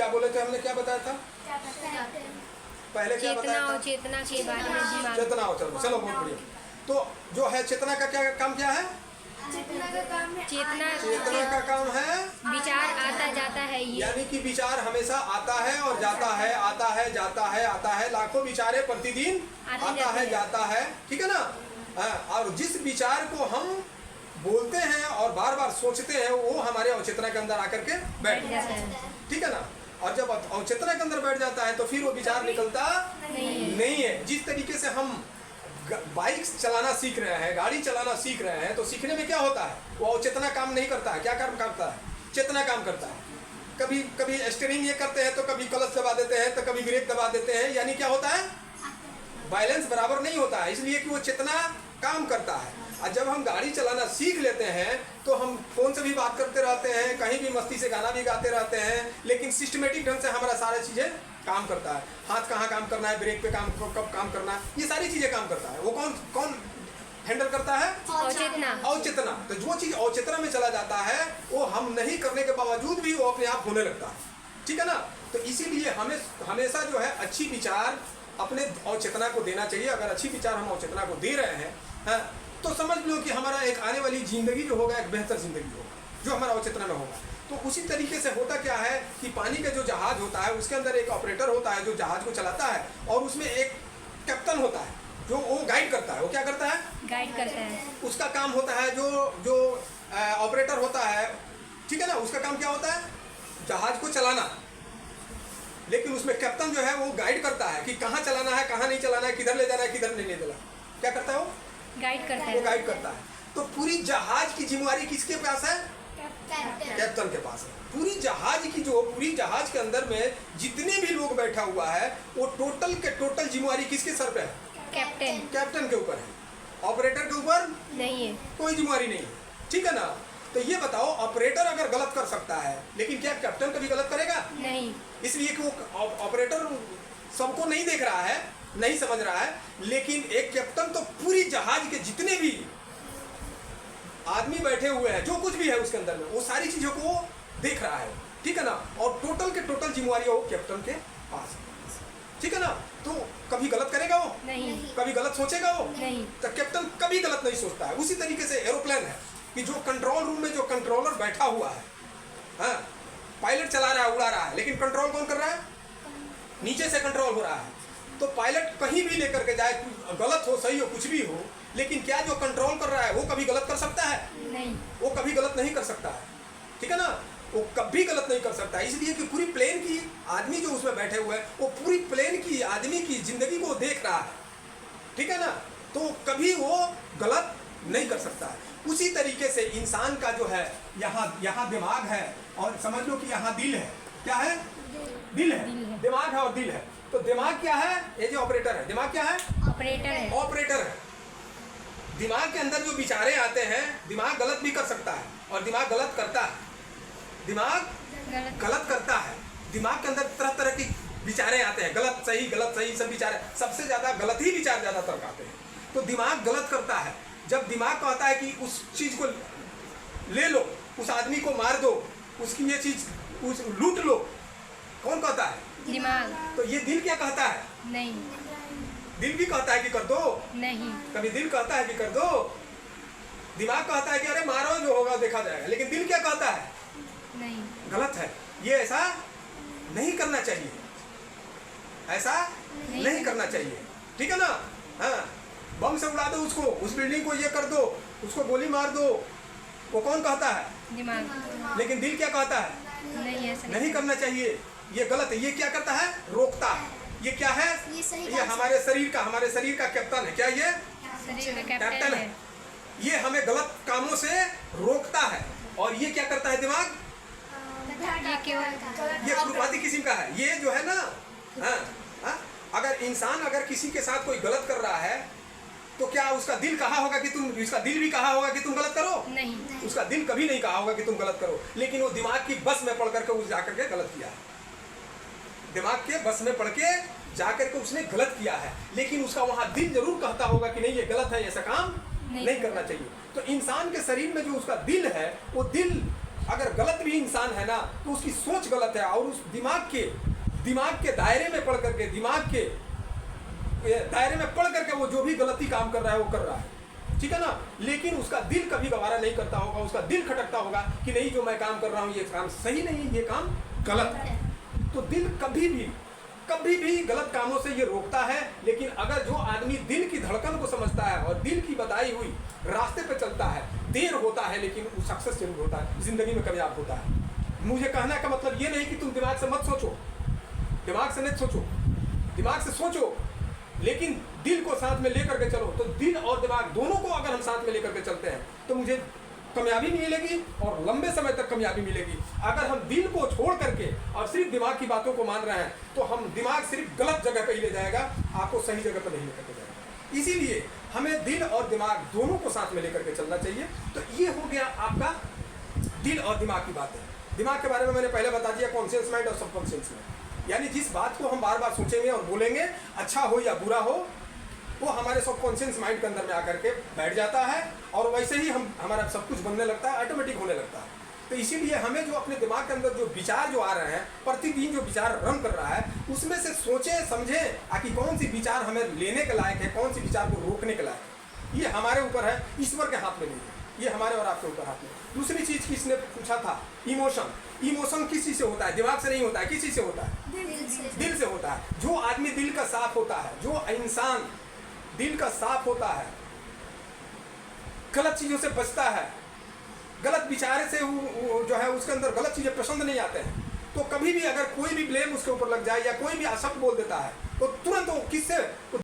क्या बोले थे हमने, क्या बताया था पहले, क्या बताया था? चेतना के बारे में दिमाग। चेतना और चलो बहुत बढ़िया। तो जो है चेतना का क्या काम, क्या है? चेतना का काम है, चेतना का काम है विचार आता जाता है, ये यानी कि विचार हमेशा आता है और जाता है, आता है जाता है, आता है, लाखों विचारे प्रतिदिन आता है जाता है, ठीक है ना। और जिस विचार को हम बोलते हैं और बार बार सोचते हैं वो हमारे अवचेतना के अंदर आकर के बैठ जाता है, ठीक है ना। और जब अवचेतना के अंदर बैठ जाता है तो फिर वो विचार निकलता नहीं है। जिस तरीके से हम बाइक चलाना सीख रहे हैं, गाड़ी चलाना सीख रहे हैं, तो सीखने में क्या होता है, वो अवचेतना काम नहीं करता है, क्या काम करता है, चेतना काम करता है। कभी कभी स्टीयरिंग ये करते हैं तो कभी क्लच दबा देते हैं तो कभी ब्रेक दबा देते हैं, यानी क्या होता है, बैलेंस बराबर नहीं होता है, इसलिए कि वो चेतना काम करता है। और जब हम गाड़ी चलाना सीख लेते हैं तो हम फोन से भी बात करते रहते हैं, कहीं भी मस्ती से गाना भी गाते रहते हैं, लेकिन सिस्टमेटिक ढंग से हमारा सारा चीज़ें काम करता है। हाथ कहाँ काम करना है, ब्रेक पे काम कब काम करना है, ये सारी चीज़ें काम करता है। वो कौन हैंडल करता है? अवचेतना। तो जो चीज़ अवचेतना में चला जाता है वो हम नहीं करने के बावजूद भी वो अपने आप होने लगता है, ठीक है ना। तो इसीलिए हमें हमेशा जो है अच्छी विचार अपने अवचेतना को देना चाहिए। अगर अच्छी विचार हम अवचेतना को दे रहे हैं तो समझ लो कि हमारा एक आने वाली ज़िंदगी जो होगा एक बेहतर ज़िंदगी होगा, जो हमारा अवचेतना में होगा। तो उसी तरीके से होता क्या है कि पानी का जो जहाज होता है उसके अंदर एक ऑपरेटर होता है जो जहाज को चलाता है, और उसमें एक कैप्टन होता है जो वो गाइड करता है। वो क्या करता है? गाइड करता है। उसका काम होता है जो ऑपरेटर होता है, ठीक है ना, उसका काम क्या होता है? जहाज को चलाना। लेकिन उसमें कैप्टन जो है वो गाइड करता है कि कहाँ चलाना है, कहाँ नहीं चलाना है, किधर ले जाना है, किधर नहीं ले जाना। क्या करता है वो? गाइड करता है। वो गाइड करता है। तो पूरी जहाज की जिम्मेवारी किसके पास है? कैप्टन के पास है। पूरी जहाज के अंदर में जितने भी लोग बैठा हुआ है वो टोटल के टोटल जिम्मेवारी किसके सर पे है? कैप्टन के ऊपर है। ऑपरेटर के ऊपर नहीं है, कोई जिम्मेवारी नहीं है, ठीक है ना। तो ये बताओ, ऑपरेटर अगर गलत कर सकता है लेकिन क्या कैप्टन कभी गलत करेगा? नहीं। इसलिए कि वो ऑपरेटर सबको नहीं देख रहा है, नहीं समझ रहा है, लेकिन एक कैप्टन तो पूरी जहाज के जितने भी आदमी बैठे हुए हैं, जो कुछ भी है उसके अंदर में, वो सारी चीजों को देख रहा है, ठीक है ना। और टोटल के टोटल जिम्मेवारी वो कैप्टन के पास है, ठीक है ना। तो कभी गलत करेगा वो? नहीं। कभी गलत सोचेगा वो? नहीं। तो कैप्टन कभी गलत नहीं सोचता है। उसी तरीके से एरोप्लेन है कि जो कंट्रोल रूम में जो कंट्रोलर बैठा हुआ है, हाँ, पायलट चला रहा है, उड़ा रहा है, लेकिन कंट्रोल कौन कर रहा है? नीचे से कंट्रोल हो रहा है। तो पायलट कहीं भी लेकर के जाए, गलत हो सही हो कुछ भी हो, लेकिन क्या जो कंट्रोल कर रहा है वो कभी गलत कर सकता है? नहीं। वो कभी गलत नहीं कर सकता है, ठीक है ना। वो कभी गलत नहीं कर सकता है, इसलिए कि पूरी प्लेन की आदमी जो उसमें बैठे हुए हैं वो पूरी प्लेन की आदमी की जिंदगी को देख रहा है, ठीक है ना। तो कभी वो गलत नहीं कर सकता है। उसी तरीके से इंसान का जो है यहाँ दिमाग है और समझ लो कि यहाँ दिल है। क्या है? दिल है। दिमाग है और दिल है। तो दिमाग क्या है? ये जो ऑपरेटर है, दिमाग क्या है? ऑपरेटर है। दिमाग के अंदर जो विचारे आते हैं, दिमाग गलत भी कर सकता है और दिमाग गलत करता है। दिमाग गलत करता है। दिमाग के अंदर तरह तरह की विचारे आते हैं, गलत सही सब विचार। सबसे ज्यादा गलत ही विचार ज्यादातर आते हैं। तो दिमाग गलत करता है। जब दिमाग कहता है कि उस चीज को ले लो, उस आदमी को मार दो, उसकी ये चीज लूट लो, कौन कहता है? दिमाग। तो ये दिल क्या कहता है? नहीं। दिल भी कहता है कि कर दो? नहीं। कभी दिल कहता है कि कर दो? दिमाग कहता है कि अरे मारो, जो होगा देखा जाएगा। लेकिन दिल क्या कहता है? नहीं। गलत है, ये ऐसा नहीं करना चाहिए, ऐसा नहीं करना चाहिए, ठीक है ना। हाँ, बम से उड़ा दो उसको, उस बिल्डिंग को ये कर दो, उसको गोली मार दो, वो कौन कहता है? दिमाग। लेकिन दिल क्या कहता है? नहीं, ऐसा नहीं करना चाहिए, ये गलत है। ये क्या करता है? रोकता है। ये क्या है? ये हमारे शरीर का कैप्टन है। क्या ये? शरीर का कैप्टन है। ये हमें गलत कामों से रोकता है। और ये क्या करता है? दिमाग ये खुरपाती किस्म का है। ये जो है ना, अगर किसी के साथ कोई गलत कर रहा है तो क्या उसका दिल कहा होगा कि तुम, उसका दिल भी कहा होगा कि तुम गलत करो? नहीं। उसका दिल कभी नहीं कहा होगा कि तुम गलत करो, लेकिन वो दिमाग की बस में पढ़ करके उस जाकर के गलत किया है। दिमाग के बस में पढ़ के जाकर के उसने गलत किया है, लेकिन उसका वहां दिल जरूर कहता होगा कि नहीं ये गलत है, ऐसा काम नहीं करना चाहिए। तो इंसान के शरीर में जो उसका दिल है, वो दिल अगर गलत भी इंसान है ना तो उसकी सोच गलत है, और उस दिमाग के दायरे में पढ़ करके, दिमाग के दायरे में पढ़ करके वो जो भी गलती काम कर रहा है वो कर रहा है, ठीक है ना। लेकिन उसका दिल कभी गवारा नहीं करता होगा, उसका दिल खटकता होगा कि नहीं, जो मैं काम कर रहा हूँ ये काम सही नहीं, ये काम गलत है। तो दिल कभी भी गलत कामों से ये रोकता है। लेकिन अगर जो आदमी दिल की धड़कन को समझता है और दिल की बताई हुई रास्ते पे चलता है, देर होता है लेकिन वो सक्सेस जरूर होता है, जिंदगी में कामयाब होता है। मुझे कहने का मतलब ये नहीं कि तुम दिमाग से मत सोचो, दिमाग से नहीं सोचो, दिमाग से सोचो लेकिन दिल को साथ में लेकर के चलो। तो दिल और दिमाग दोनों को अगर हम साथ में लेकर के चलते हैं तो मुझे कामयाबी मिलेगी और लंबे समय तक कामयाबी मिलेगी। अगर हम दिल को छोड़ करके और सिर्फ दिमाग की बातों को मान रहे हैं तो हम दिमाग सिर्फ गलत जगह पे ही ले जाएगा, आपको सही जगह पर नहीं लेकर के जाएगा। इसीलिए हमें दिल और दिमाग दोनों को साथ में लेकर के चलना चाहिए। तो ये हो गया आपका दिल और दिमाग की बातें। दिमाग के बारे में मैंने पहले बता दिया, कॉन्शियस माइंड और सबकॉन्शियस माइंड, यानी जिस बात को हम बार बार सोचेंगे और बोलेंगे, अच्छा हो या बुरा हो, वो हमारे सबकॉन्शियस माइंड के अंदर में आकर के बैठ जाता है और वैसे ही हमारा सब कुछ बनने लगता है, ऑटोमेटिक होने लगता है। तो इसीलिए हमें जो अपने दिमाग के अंदर जो विचार जो आ रहे हैं, प्रतिदिन जो विचार रन कर रहा है, उसमें से सोचें समझें कि कौन सी विचार हमें लेने के लायक है, कौन सी विचार को रोकने के लायक है। ये हमारे ऊपर है, ईश्वर के हाथ में नहीं है, ये हमारे और आपके ऊपर हाथ में। दूसरी चीज किसने पूछा था, इमोशन किस चीज से होता है? दिमाग से नहीं होता है, किस चीज से होता है? दिल से होता है। जो आदमी दिल का साफ होता है, जो इंसान दिल का साफ होता है, गलत चीजों से बचता है, गलत विचार से जो है उसके अंदर गलत चीजें पसंद नहीं आते हैं, तो कभी भी अगर कोई भी ब्लेम उसके ऊपर लग जाए या कोई भी अशब्द बोल देता है तो तुरंत वो किससे